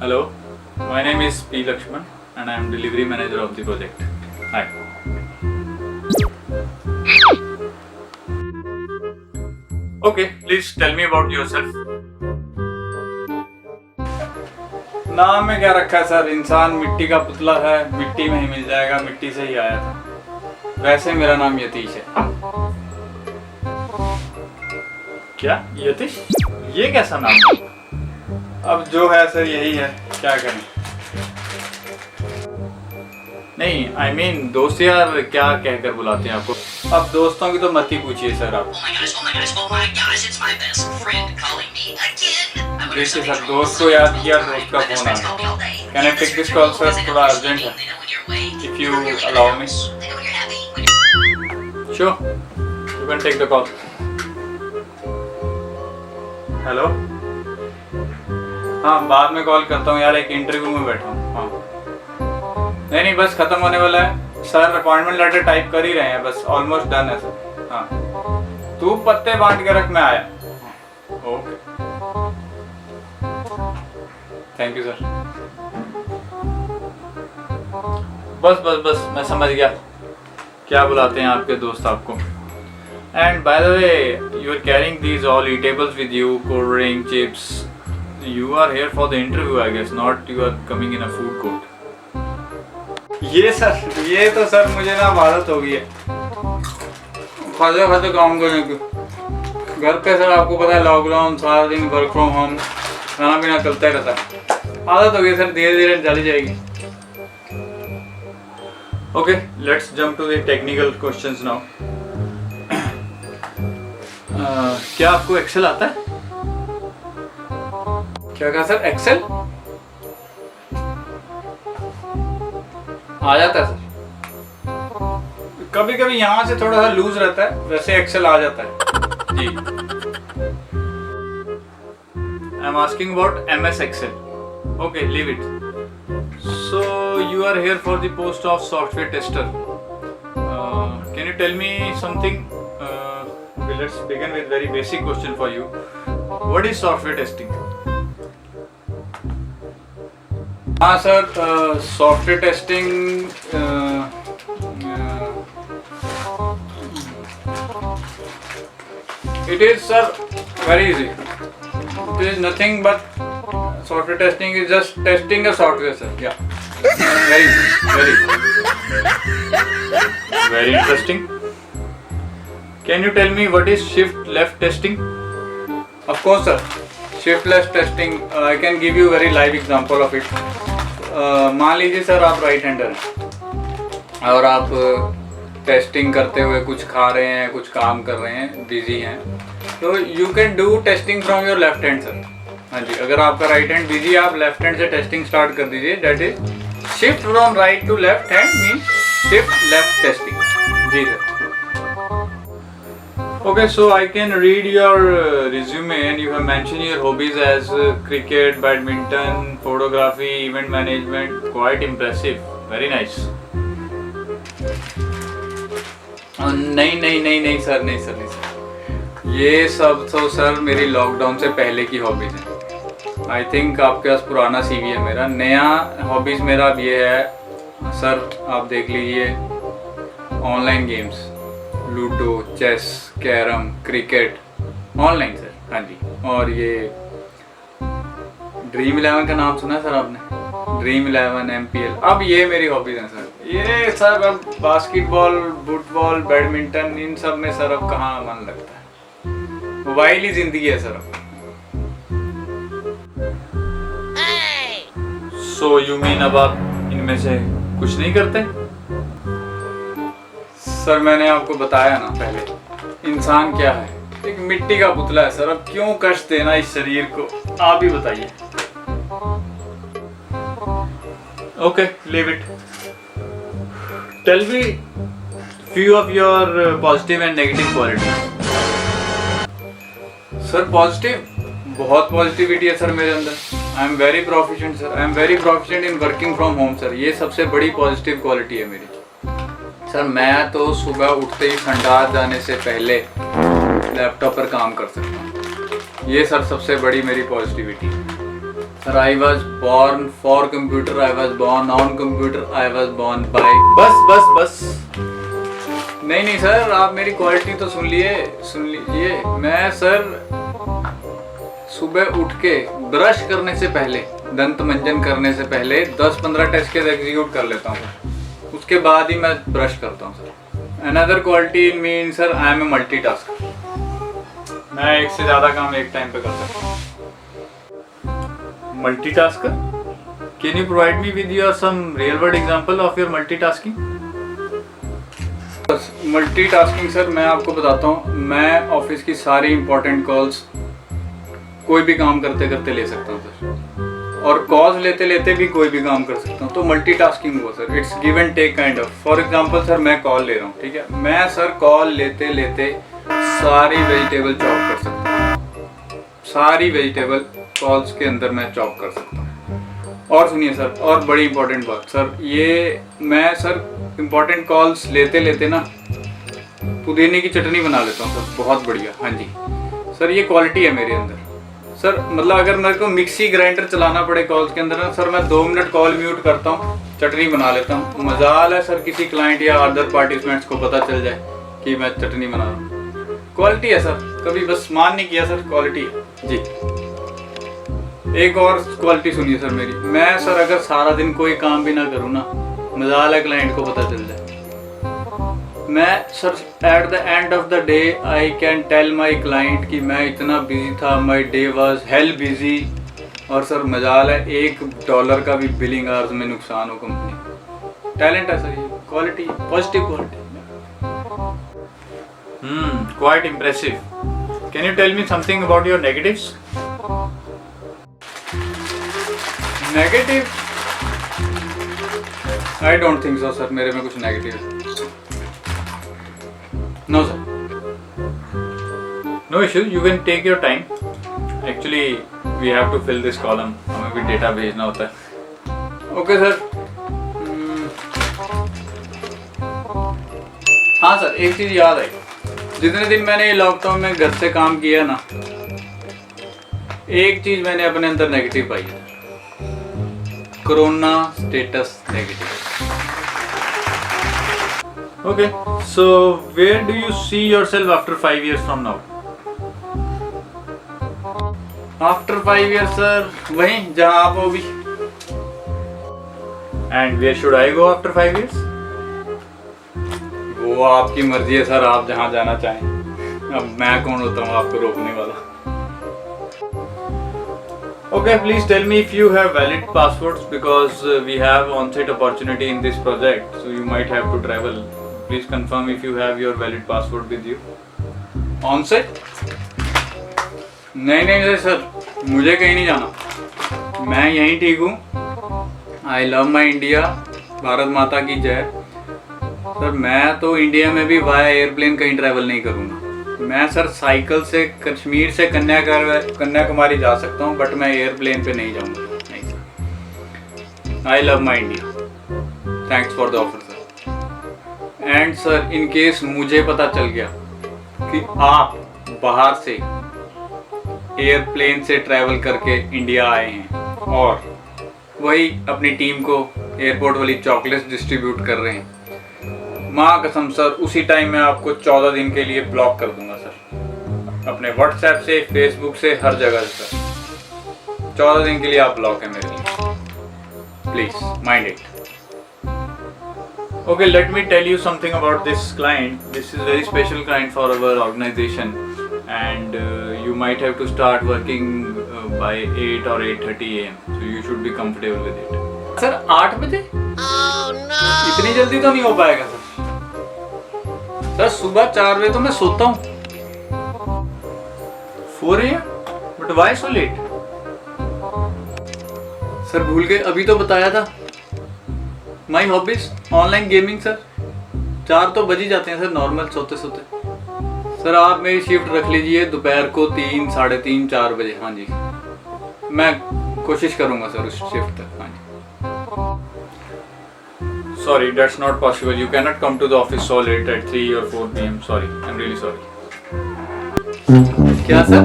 Hello, my name is P. Lakshman and I am delivery manager of the project. Hi. Okay, please tell me about yourself. नाम में क्या रखा है sir? इंसान मिट्टी का पुतला है, मिट्टी में ही मिल जाएगा, मिट्टी से ही आया था। वैसे मेरा नाम यतीश है। क्या यतीश? ये कैसा नाम है? अब जो है सर यही है, क्या करें। नहीं, I mean, दोस्त यार क्या कहकर बुलाते हैं आपको? अब दोस्तों की तो मत ही पूछिए सर आप। देखिए सर, दोस्त को याद किया, दोस्त का फोन आ गया। Can I pick this call sir? थोड़ा अर्जेंट है। If you allow me. Sure, you can take the call. Hello, हाँ बाद में कॉल करता हूँ यार, एक इंटरव्यू में बैठा हूँ। हाँ नहीं बस खत्म होने वाला है सर, अपॉइंटमेंट लेटर टाइप कर ही रहे हैं, बस ऑलमोस्ट डन है सर। हाँ तू पत्ते बांट के रख, मैं आया। Okay, thank you sir. बस बस बस मैं समझ गया क्या बुलाते हैं आपके दोस्त आपको। And by the way, you are carrying these all eatables with you, cold drink, chips. You are here for the interview, I guess, not you are coming in a food court. ये तो sir मुझे ना आदत हो गई है खाते खाते काम करने की। घर पे सर आपको पता है, लॉकडाउन, सारा दिन वर्क फ्रॉम होम, खाना पीना चलता ही रहता है। आदत हो गई सर, धीरे धीरे चली जाएगी। Okay, let's jump to the technical questions now. क्या आपको एक्सेल आता है? क्या कहा सर? एक्सेल आ जाता है सर, कभी कभी यहाँ से थोड़ा सा लूज रहता है, वैसे एक्सेल आ जाता है जी। I am asking about MS Excel. Okay, leave it. So you are here for the post of software tester. Can you tell me something? Okay, let's begin with very basic question for you. What is software testing? हाँ sir, software testing it is sir very easy. It is nothing but software testing is just testing a software sir. Yeah, very easy, very interesting. Can you tell me what is shift left testing? Of course sir, shift left testing I can give you very live example of it. मान लीजिए sir आप right hander हैं और आप testing करते हुए कुछ खा रहे हैं, कुछ काम कर रहे हैं, बिजी हैं, तो you can do testing from your left hand sir. हाँ जी, अगर आपका राइट हैंड बिजी है, आप लेफ्ट हैंड से टेस्टिंग स्टार्ट कर दीजिए। That is shift from right to left hand means shift left testing. जी sir. Okay, so I can read your resume and you have mentioned your hobbies as cricket, badminton, photography, event management. Quite impressive. Very nice. नहीं sir, ये सब तो sir मेरी lockdown से पहले की hobbies हैं। आई थिंक आपके पास पुराना CV है मेरा। नया हॉबीज मेरा अब ये है सर, आप देख लीजिए, online games, ludo, chess, carrom, cricket, online sir. हाँ जी, और ये ड्रीम 11 का नाम सुना है सर आपने? ड्रीम 11, MPL, अब ये मेरी हॉबीज हैं सर। ये सब अब बास्केटबॉल, फुटबॉल, बैडमिंटन, इन सब में सर अब कहाँ मन लगता है। मोबाइल ही जिंदगी है सर अब। सो यू मीन अब आप इनमें से कुछ नहीं करते? सर मैंने आपको बताया ना पहले, इंसान क्या है, एक मिट्टी का पुतला है सर। अब क्यों कष्ट देना इस शरीर को, आप ही बताइए। Okay, leave it. Tell me few of your positive and negative qualities. Sir positive, बहुत पॉजिटिविटी है सर मेरे अंदर। I am very proficient sir, I am very proficient in working from home sir. ये सबसे बड़ी पॉजिटिव क्वालिटी है मेरी sir. मैं तो सुबह उठते ही संडास जाने से पहले लैपटॉप पर काम कर सकता हूँ। ये सर सबसे बड़ी मेरी positivity. Sir I was born for computer, I was born on computer, I was born by. बस नहीं सर, आप मेरी क्वालिटी तो सुन लीजिए। मैं सर सुबह उठ के ब्रश करने से पहले, दंत मंजन करने से पहले 10-15 टेस्ट केस एग्जीक्यूट कर लेता हूँ, उसके बाद ही मैं ब्रश करता हूँ sir. Another quality in mean sir, I am a multitasker. मैं एक से ज़्यादा काम एक टाइम पे कर सकता हूँ। Multitasker? Can you provide me with your some real world example of your multitasking? Multitasking sir मैं आपको बताता हूँ, मैं ऑफिस की सारी इंपॉर्टेंट कॉल्स कोई भी काम करते करते ले सकता हूँ सर, और कॉल्स लेते लेते भी कोई भी काम कर सकता हूँ। तो मल्टीटास्किंग हुआ sir, it's give and take kind of. For example sir मैं कॉल ले रहा हूँ, ठीक है, मैं सर कॉल लेते लेते सारी वेजिटेबल चॉप कर सकता हूँ, सारी वेजिटेबल कॉल्स के अंदर मैं चॉप कर सकता हूँ। और सुनिए सर, और बड़ी इंपॉर्टेंट बात सर, ये मैं सर इंपॉर्टेंट कॉल्स लेते लेते ना पुदीने की चटनी बना लेता हूँ सर, बहुत बढ़िया। हाँ जी सर, ये क्वालिटी है मेरे अंदर सर। मतलब अगर मेरे को मिक्सी ग्राइंडर चलाना पड़े कॉल्स के अंदर ना सर, मैं 2 मिनट कॉल म्यूट करता हूँ, चटनी बना लेता हूँ। मजाल है सर किसी क्लाइंट या अदर पार्टिसिपेंट्स को पता चल जाए कि मैं चटनी बना रहा हूँ। क्वालिटी है सर, कभी बस मान नहीं किया सर, क्वालिटी है जी। एक और क्वालिटी सुनिए सर मेरी, मैं सर अगर सारा दिन कोई काम भी ना करूँ ना, मजाल है क्लाइंट को पता चल जाए, मैं sir at the end of the day I can tell my client कि मैं इतना बिजी था, my day was hell busy. और सर मजाल है $1 का भी बिलिंग आवर्स में नुकसान हो कंपनी। टैलेंट है सर, ये quality, positive quality. Quite impressive. Can you tell me something about your negatives? Negative? I don't think so sir, मेरे में कुछ नेगेटिव है। No sir, no issue, you can take your time. Actually we have to fill this column, हमें भी data भेजना होता है। Okay sir. हाँ सर, एक चीज़ याद आई, जितने दिन मैंने ये लॉकडाउन में घर से काम किया ना, एक चीज़ मैंने अपने अंदर नेगेटिव पाई है, corona status negative. Okay, so where do you see yourself after 5 years from now? After 5 years, sir, वहीं जहाँ आप हो भी। And where should I go after 5 years? वो आपकी मर्जी है सर, आप जहाँ जाना चाहें। अब मैं कौन होता हूँ आपको रोकने वाला? Okay, please tell me if you have valid passports because we have on-site opportunity in this project, so you might have to travel. Please confirm if you have your valid passport with you. On-site? नहीं sir, मुझे कहीं नहीं जाना, मैं यहीं ठीक हूँ। I love my India, Bharat माता की जय। सर मैं तो इंडिया में भी वाया एयरप्लेन कहीं ट्रैवल नहीं करूँगा। मैं सर साइकिल से कश्मीर से कन्याकुमारी जा सकता हूँ, बट मैं एयरप्लेन पे नहीं जाऊँगा, नहीं sir. I love my India. Thanks for the offer sir. And sir in case मुझे पता चल गया कि आप बाहर से एयरप्लेन से ट्रैवल करके इंडिया आए हैं और वही अपनी टीम को एयरपोर्ट वाली चॉकलेट्स डिस्ट्रीब्यूट कर रहे हैं, माँ कसम सर उसी टाइम मैं आपको 14 दिन के लिए ब्लॉक कर दूंगा सर, अपने व्हाट्सएप से, फेसबुक से, हर जगह से सर। 14 दिन के लिए आप ब्लॉक है मेरे लिए, please mind it. Okay, let me tell you something about this client. This is a very special client for our organization, and you might have to start working by 8 or 8:30 a.m. So you should be comfortable with it. Sir, 8 बजे? Oh no! इतनी जल्दी तो नहीं हो पाएगा sir. Sir सुबह 4 बजे तो मैं सोता हूँ। 4 a.m. But why so late? Sir भूल गए, अभी तो बताया था। My hobbies online gaming sir. 4 तो बज ही जाते हैं सर नॉर्मल सोते सोते। सर आप मेरी शिफ्ट रख लीजिए दोपहर को 3, 3:30, 4 बजे। हाँ जी, मैं कोशिश करूँगा सर उस शिफ्ट तक। हाँ जी। Sorry, that's not possible, you can not come to the office so late at 3 or 4 p.m. Sorry, I am really sorry. क्या सर,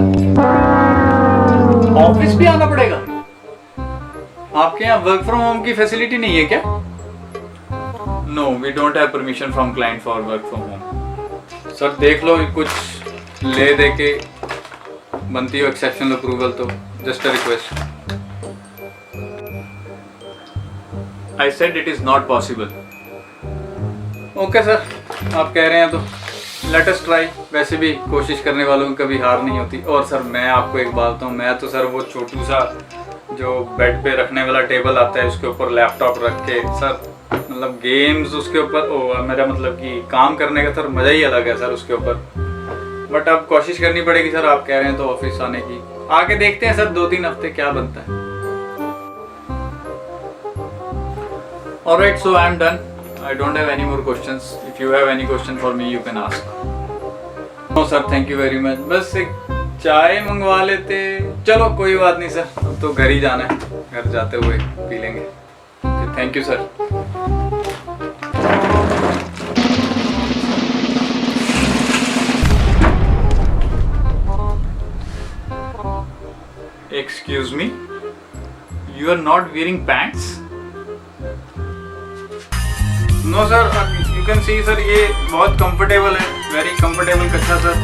ऑफिस भी आना पड़ेगा? आपके यहाँ वर्क फ्रॉम होम की फैसिलिटी नहीं है क्या? No, we don't have permission from client for work from home. Sir देख लो, कुछ ले दे के बनती हो एक्सेप्शनल अप्रूवल तो, just a request. I said it is not possible. Okay sir, आप कह रहे हैं तो लेट अस ट्राई। वैसे भी कोशिश करने वालों की कभी हार नहीं होती। और सर मैं आपको एक बात बताऊँ, मैं तो सर वो छोटू सा जो बेड पे रखने वाला टेबल आता है उसके ऊपर लैपटॉप रख के सर, मतलब गेम्स उसके ऊपर, मेरा मतलब कि काम करने का सर मज़ा ही अलग है सर उसके ऊपर। बट अब कोशिश करनी पड़ेगी सर, आप कह रहे हैं तो ऑफिस आने की। आके देखते हैं सर 2-3 हफ्ते क्या बनता है। Alright, so I am done. I don't have any more questions. If you have any question for me, you can ask. No sir, thank you very much. बस एक चाय मंगवा लेते। चलो कोई बात नहीं सर, अब तो घर ही जाना है, घर जाते हुए पी लेंगे। Thank you sir. Excuse me, you are not wearing pants? No sir, you can see sir, ये बहुत कंफर्टेबल है, वेरी कंफर्टेबल कच्छा sir.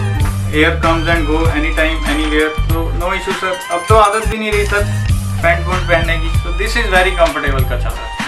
Hair comes and go any time anywhere, तो नो इशू सर। अब तो आदत भी नहीं रही सर पैंट वोंट पहनने की, तो दिस इज़ वेरी कंफर्टेबल कच्छा सर।